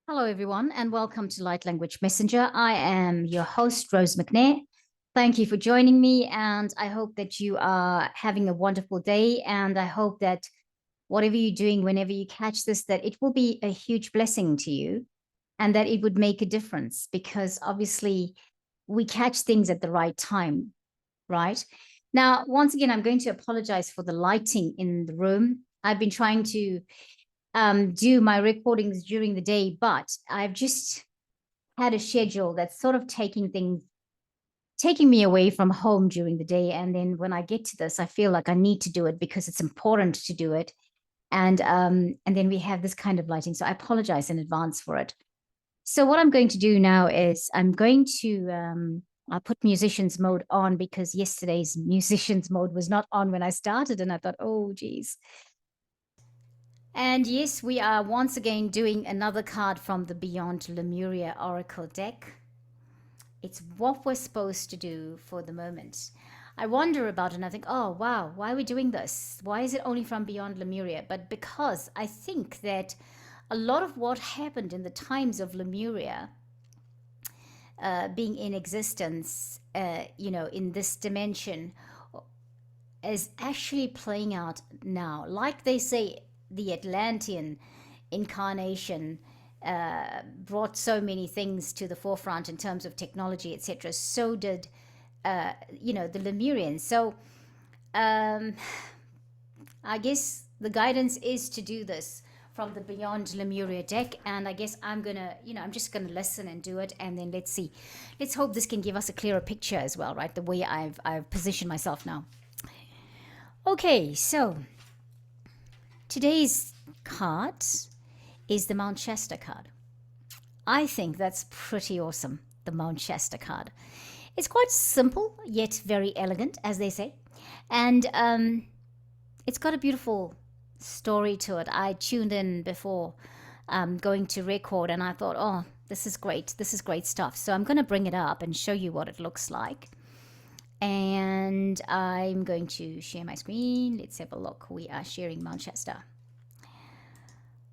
Hello, everyone, and welcome to Light Language Messenger. I am your host, Rose McNair. Thank you for joining me, and I hope that you are having a wonderful day. And I hope that whatever you're doing, whenever you catch this, that it will be a huge blessing to you and that it would make a difference because obviously we catch things at the right time, right? Now, once again, I'm going to apologize for the lighting in the room. I've been trying to do my recordings during the day, but I've just had a schedule that's sort of taking me away from home during the day. And then when I get to this, I feel like I need to do it because it's important to do it. And then we have this kind of lighting. So I apologize in advance for it. So what I'm going to do now is I'm going to I'll put musicians mode on because yesterday's musicians mode was not on when I started, and I thought, oh geez. And yes, we are once again doing another card from the Beyond Lemuria Oracle Deck. It's what we're supposed to do for the moment. I wonder about it and I think, oh, wow, why are we doing this? Why is it only from Beyond Lemuria? But because I think that a lot of what happened in the times of Lemuria being in existence, in this dimension, is actually playing out now. Like they say, the Atlantean incarnation brought so many things to the forefront in terms of technology, etc. So did, the Lemurians. So I guess the guidance is to do this from the Beyond Lemuria deck, and I guess I'm just gonna listen and do it, and then let's see. Let's hope this can give us a clearer picture as well, right? The way I've positioned myself now. Okay, so today's card is the Mount Shasta card. I think that's pretty awesome, the Mount Shasta card. It's quite simple, yet very elegant, as they say. And it's got a beautiful story to it. I tuned in before going to record, and I thought, oh, this is great. This is great stuff. So I'm going to bring it up and show you what it looks like. And I'm going to share my screen. Let's have a look. We are sharing Mount Shasta.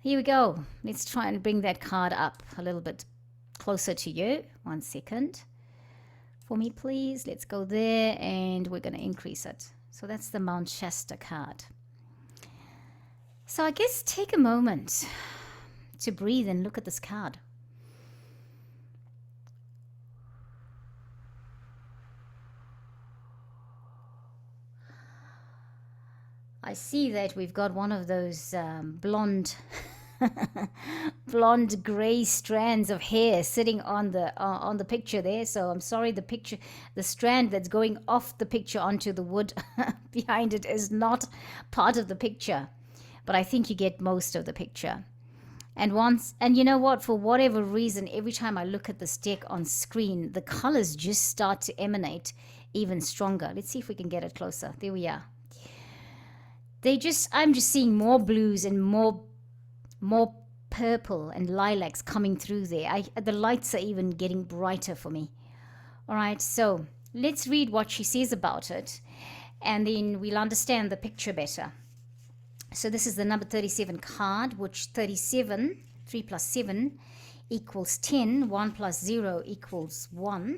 Here we go. Let's try and bring that card up a little bit closer to you. 1 second. For me, please. Let's go there, and we're going to increase it. So that's the Mount Shasta card. So I guess take a moment to breathe and look at this card. I see that we've got one of those blonde gray strands of hair sitting on the picture there. So I'm sorry, the strand that's going off the picture onto the wood behind it is not part of the picture, but I think you get most of the picture. And you know what, for whatever reason, every time I look at this deck on screen, the colors just start to emanate even stronger. Let's see if we can get it closer. There we are. I'm just seeing more blues and more purple and lilacs coming through there. The lights are even getting brighter for me. All right, so let's read what she says about it, and then we'll understand the picture better. So this is the number 37 card, which 37, 3 plus 7 equals 10, 1 plus 0 equals 1,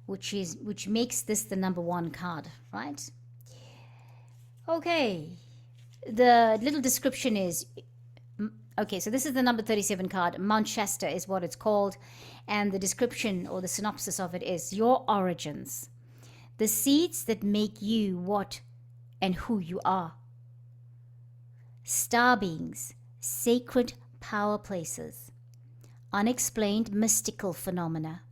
which makes this the number 1 card, right? Okay, the little description is, okay, so this is the number 37 card. Mount Shasta is what it's called. And the description or the synopsis of it is your origins, the seeds that make you what and who you are. Star beings, sacred power places, unexplained mystical phenomena,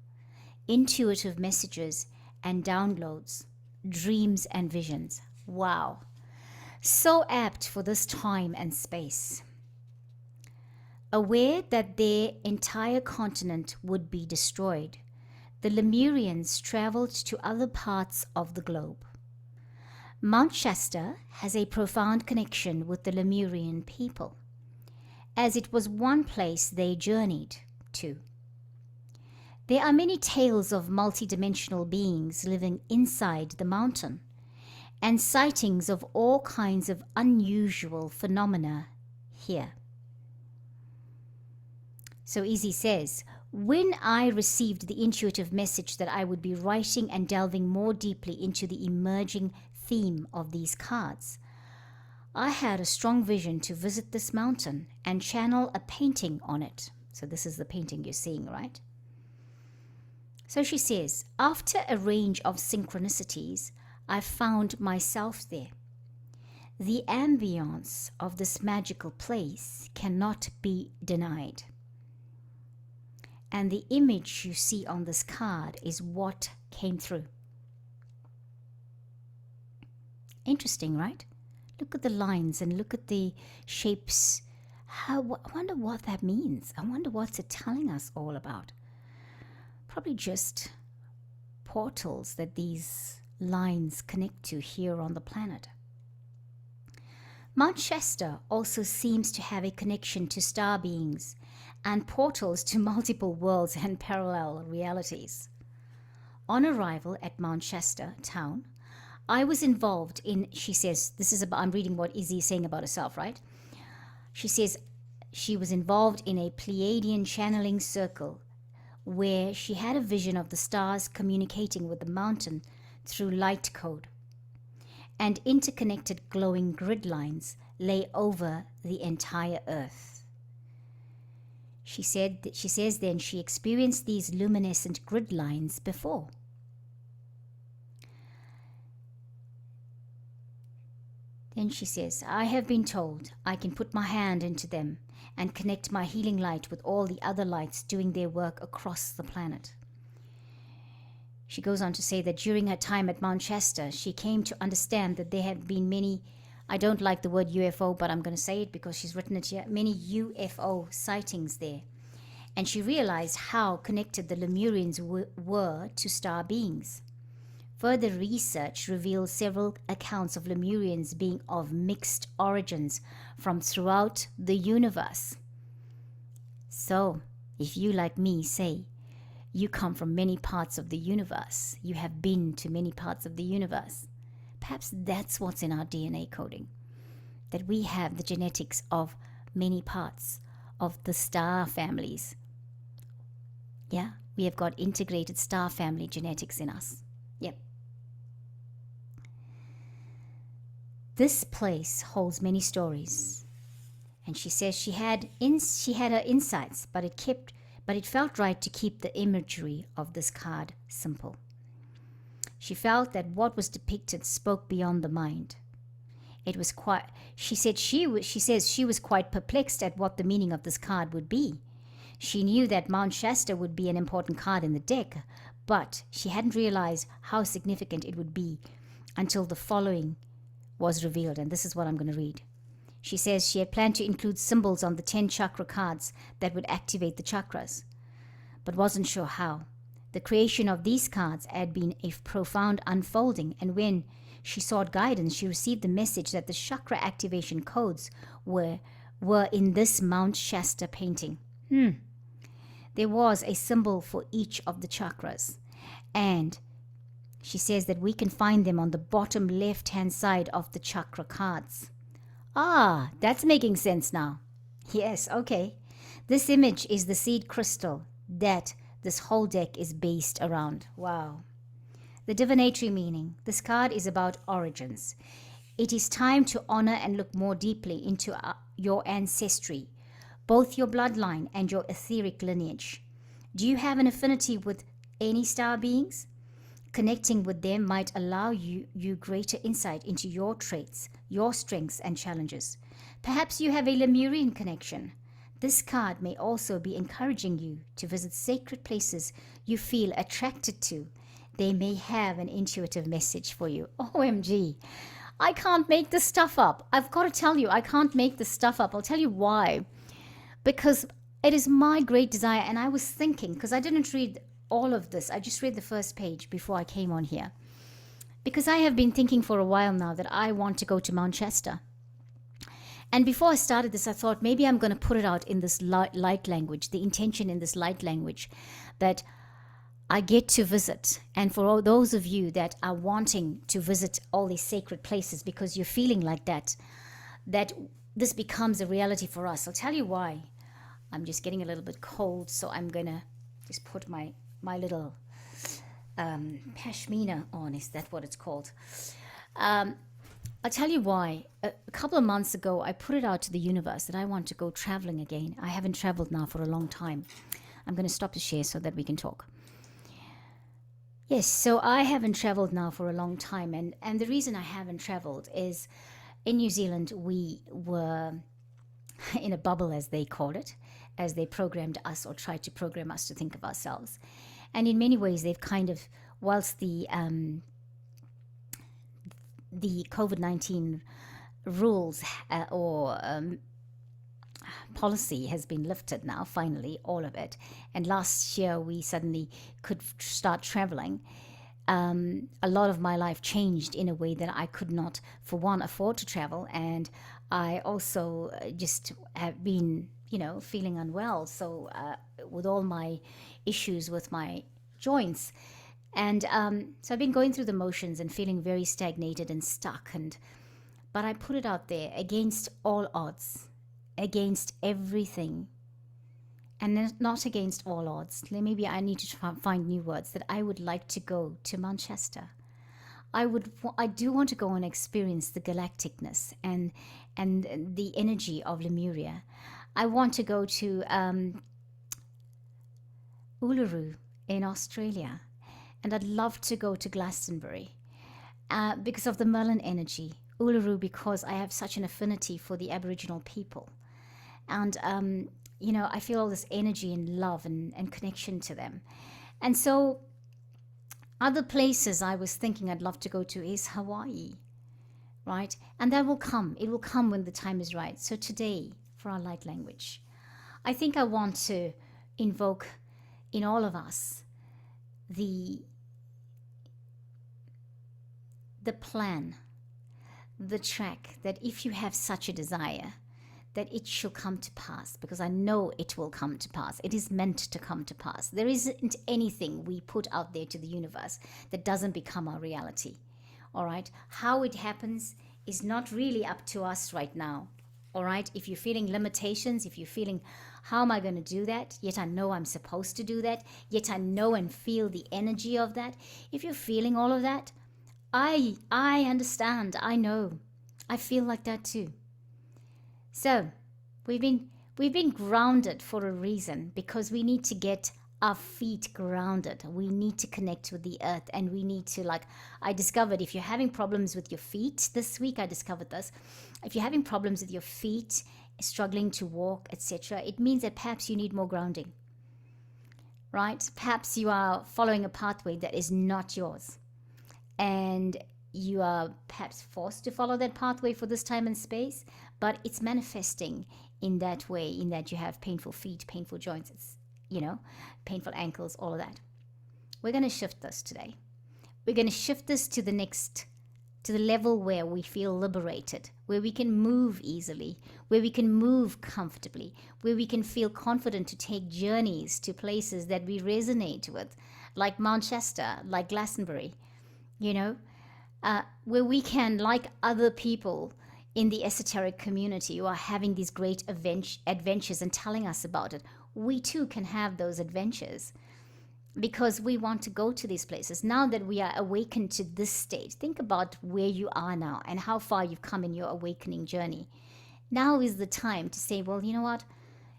intuitive messages and downloads, dreams and visions. Wow. So apt for this time and space. Aware that their entire continent would be destroyed, the Lemurians traveled to other parts of the globe. Mount Shasta has a profound connection with the Lemurian people, as it was one place they journeyed to. There are many tales of multidimensional beings living inside the mountain, and sightings of all kinds of unusual phenomena here. So Izzy says, when I received the intuitive message that I would be writing and delving more deeply into the emerging theme of these cards, I had a strong vision to visit this mountain and channel a painting on it. So this is the painting you're seeing, right? So she says, after a range of synchronicities, I found myself there. The ambience of this magical place cannot be denied. And the image you see on this card is what came through. Interesting, right? Look at the lines and look at the shapes. I wonder what that means. I wonder what's it telling us all about. Probably just portals that these lines connect to here on the planet. Mount Shasta also seems to have a connection to star beings and portals to multiple worlds and parallel realities. On arrival at Mount Shasta town, I was involved in, she says, I'm reading what Izzy is saying about herself, right? She says she was involved in a Pleiadian channeling circle where she had a vision of the stars communicating with the mountain through light code, and interconnected glowing grid lines lay over the entire earth. She says then she experienced these luminescent grid lines before. Then she says, I have been told I can put my hand into them and connect my healing light with all the other lights doing their work across the planet. She goes on to say that during her time at Mount Shasta, she came to understand that there have been many, I don't like the word UFO, but I'm going to say it because she's written it here, many UFO sightings there. And she realized how connected the Lemurians were to star beings. Further research reveals several accounts of Lemurians being of mixed origins from throughout the universe. So, if you, like me, say you come from many parts of the universe, you have been to many parts of the universe, perhaps that's what's in our DNA coding, that we have the genetics of many parts of the star families. Yeah, we have got integrated star family genetics in us. Yep. This place holds many stories, and she says she had her insights, but it felt right to keep the imagery of this card simple. She felt that what was depicted spoke beyond the mind. It was quite. She says she was quite perplexed at what the meaning of this card would be. She knew that Mount Shasta would be an important card in the deck, but she hadn't realized how significant it would be until the following was revealed, and this is what I'm going to read. She says she had planned to include symbols on the 10 chakra cards that would activate the chakras, but wasn't sure how. The creation of these cards had been a profound unfolding, and when she sought guidance, she received the message that the chakra activation codes were in this Mount Shasta painting. There was a symbol for each of the chakras, and she says that we can find them on the bottom left-hand side of the chakra cards. Ah, that's making sense now. Yes, okay. This image is the seed crystal that this whole deck is based around. Wow. The divinatory meaning. This card is about origins. It is time to honor and look more deeply into your ancestry, both your bloodline and your etheric lineage. Do you have an affinity with any star beings? Connecting with them might allow you greater insight into your traits, your strengths and challenges. Perhaps you have a Lemurian connection. This card may also be encouraging you to visit sacred places you feel attracted to. They may have an intuitive message for you. OMG. I can't make this stuff up. I've got to tell you, I can't make this stuff up. I'll tell you why. Because it is my great desire, and I was thinking, because I didn't read all of this. I just read the first page before I came on here. Because I have been thinking for a while now that I want to go to Mount Shasta. And before I started this, I thought maybe I'm going to put it out in this light language, the intention in this light language, that I get to visit. And for all those of you that are wanting to visit all these sacred places because you're feeling like that this becomes a reality for us. I'll tell you why. I'm just getting a little bit cold, so I'm gonna just put my little pashmina on. Is that what it's called? I'll tell you why. A couple of months ago, I put it out to the universe that I want to go traveling again. I haven't traveled now for a long time. I'm going to stop the share so that we can talk. Yes, so I haven't traveled now for a long time. And the reason I haven't traveled is in New Zealand, we were in a bubble, as they call it, as they programmed us or tried to program us to think of ourselves. And in many ways, they've kind of, whilst the COVID-19 rules or policy has been lifted now, finally, all of it. And last year, we suddenly could start traveling. A lot of my life changed in a way that I could not, for one, afford to travel. And I also just have been, feeling unwell. So with all my issues with my joints. And so I've been going through the motions and feeling very stagnated and stuck. But I put it out there against all odds, against everything, and not against all odds. Maybe I need to find new words, that I would like to go to Mount Shasta. I do want to go and experience the galacticness and the energy of Lemuria. I want to go to Uluru in Australia. And I'd love to go to Glastonbury because of the Merlin energy. Uluru because I have such an affinity for the Aboriginal people. And, I feel all this energy and love and connection to them. And so other places I was thinking I'd love to go to is Hawaii, right? And that will come. It will come when the time is right. So today, for our light language, I think I want to invoke in all of us the plan, the track, that if you have such a desire, that it shall come to pass, because I know it will come to pass. It is meant to come to pass. There isn't anything we put out there to the universe that doesn't become our reality. All right? How it happens is not really up to us right now. All right? If you're feeling limitations, if you're feeling, how am I going to do that? Yet I know I'm supposed to do that. Yet I know and feel the energy of that. If you're feeling all of that, I understand. I know. I feel like that too. So we've been grounded for a reason, because we need to get our feet grounded. We need to connect with the earth, and we need to, I discovered, if you're having problems with your feet this week, I discovered this. If you're having problems with your feet, struggling to walk, etc., it means that perhaps you need more grounding, right? Perhaps you are following a pathway that is not yours. And you are perhaps forced to follow that pathway for this time and space, but it's manifesting in that way, in that you have painful feet, painful joints, painful ankles, all of that. We're going to shift this today. We're going to shift this to the level where we feel liberated, where we can move easily, where we can move comfortably, where we can feel confident to take journeys to places that we resonate with, like Mount Shasta, like Glastonbury, where we can, like other people in the esoteric community who are having these great adventures and telling us about it, we too can have those adventures, because we want to go to these places. Now that we are awakened to this state, think about where you are now and how far you've come in your awakening journey. Now is the time to say, well, you know what?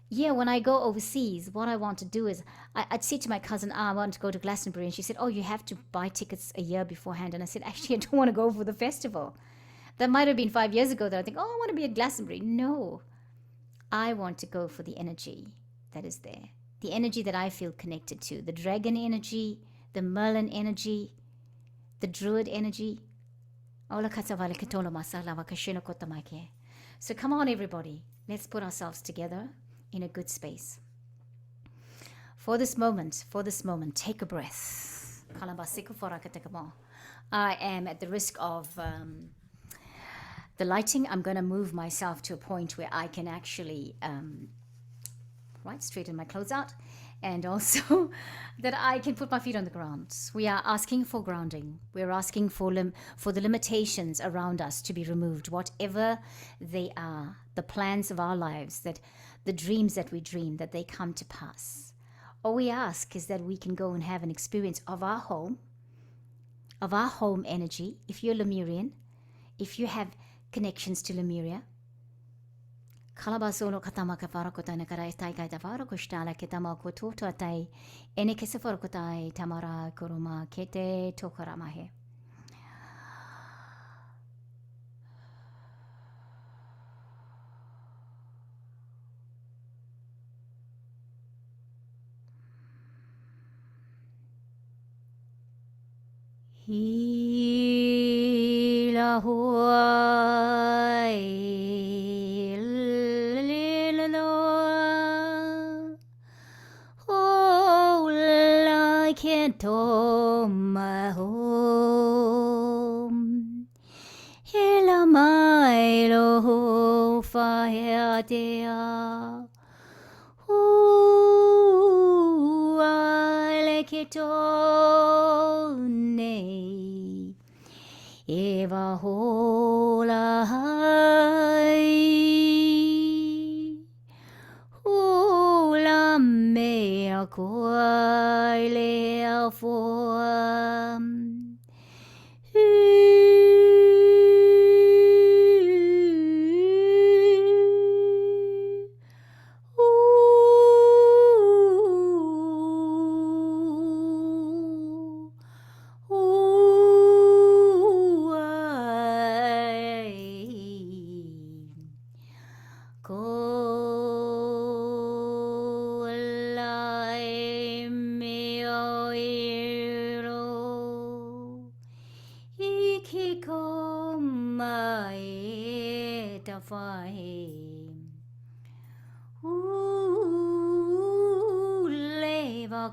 Yeah, when I go overseas, what I want to do is, I'd say to my cousin, I want to go to Glastonbury. And she said, oh, you have to buy tickets a year beforehand. And I said, actually, I don't want to go for the festival. That might have been 5 years ago that I think, oh, I want to be at Glastonbury. No, I want to go for the energy that is there. The energy that I feel connected to. The dragon energy, the Merlin energy, the druid energy. So come on, everybody. Let's put ourselves together in a good space. For this moment, take a breath. I am at the risk of the lighting. I'm going to move myself to a point where I can actually straighten my clothes out, and also that I can put my feet on the ground. We are asking for grounding. We're asking for the limitations around us to be removed, whatever they are, the plans of our lives, that the dreams that we dream, that they come to pass. All we ask is that we can go and have an experience of our home energy. If you're Lemurian, if you have connections to Lemuria, Kalabasolo katama kafarakota nakarai kai tafarakostala ketama kototo tai ene kesafarokotai tamara kuruma kete tokaramahe. Hila huai lilalo oh I can't my home hila mai lo fire dea oh I like it Eva hola hula mea koile form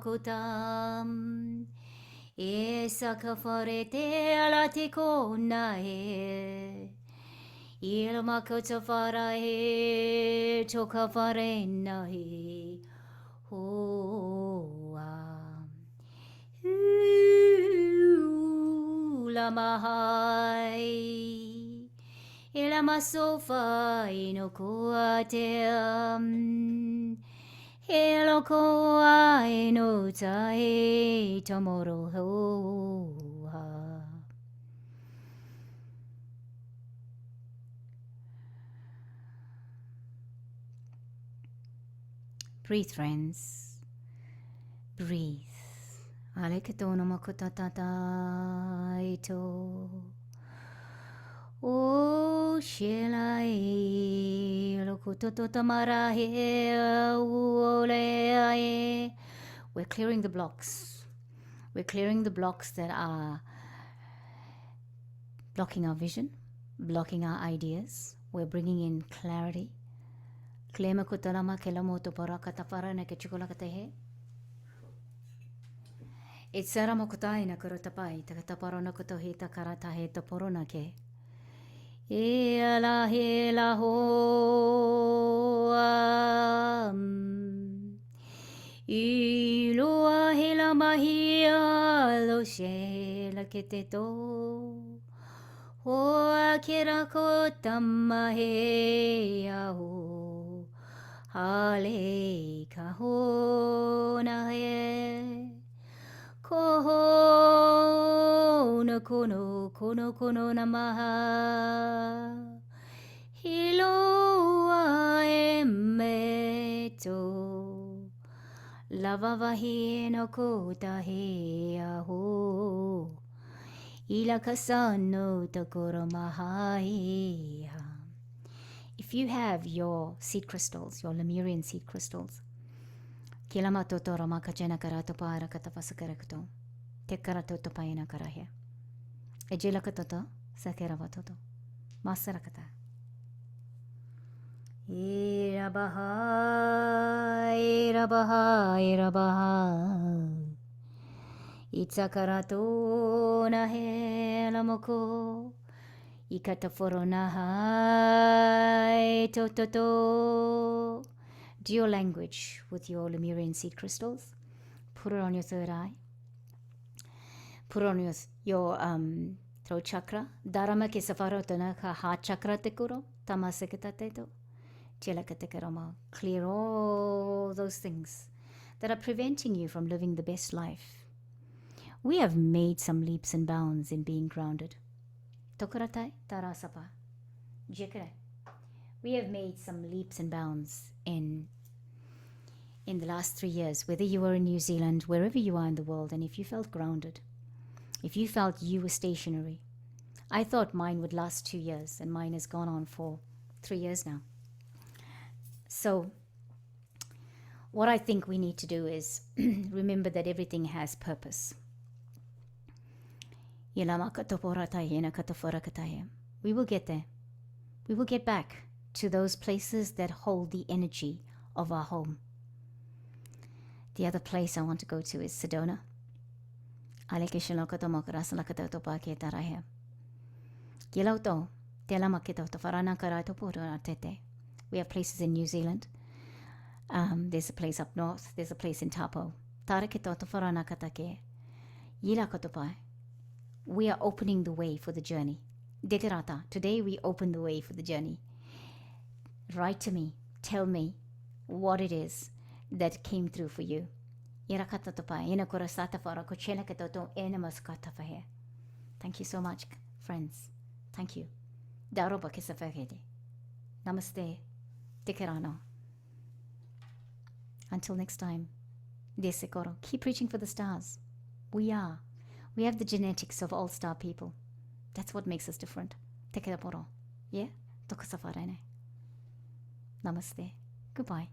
Kutam esa kafarete alati kona he il makoto fara he toka farena he hoa la mahai il masofa inokuate Heloko ai no tai tomorrow ho. Breathe, friends. Breathe. Alekito no makotata ito. Oh, Shelai, Lokutoto Tamarahe, Uole. We're clearing the blocks. We're clearing the blocks that are blocking our vision, blocking our ideas. We're bringing in clarity. Klema kutalama kelamoto parakatafara na kechukolatehe. It's Saramokutai na kurotapai, takataparo na kutohita karatahe taporona ke. Hela hela ho Ilua hela mahia lo shela keteto Hoa kera kotama he aho Hale kahona he Koho no kono kono namaha Hiloa emeto Lavavahi no kota he aho Ilakasano takoro mahai. If you have your seed crystals, your Lemurian seed crystals, Kilamato Ramakachena Karato Para Katapasakarakto, Tekarato Paina Karahia, Ejelakatoto, Sakeravatoto, Masarakata. Irabaha, Irabaha, Irabaha, Itzakarato Nahe Lamoko, Ikataforonaha, Tototo. Do your language with your Lemurian seed crystals. Put it on your third eye. Put it on your throat chakra. Dharma ke safarotana ka heart chakra te kuro. Tamasekata teto. Clear all those things that are preventing you from living the best life. We have made some leaps and bounds in being grounded. We have made some leaps and bounds in the last 3 years, whether you were in New Zealand, wherever you are in the world, and if you felt grounded, if you felt you were stationary. I thought mine would last 2 years, and mine has gone on for 3 years now. So what I think we need to do is remember that everything has purpose. We will get there. We will get back to those places that hold the energy of our home. The other place I want to go to is Sedona. We have places in New Zealand. There's a place up north. There's a place in Taupo. We are opening the way for the journey. Today we open the way for the journey. Write to me. Tell me what it is that came through for you. Thank you so much, friends. Thank you. Namaste. Tekerano. Until next time. Keep reaching for the stars. We have the genetics of all star people. That's what makes us different. Tekeraporo. Yeah? Tokusafarene. Namaste. Goodbye.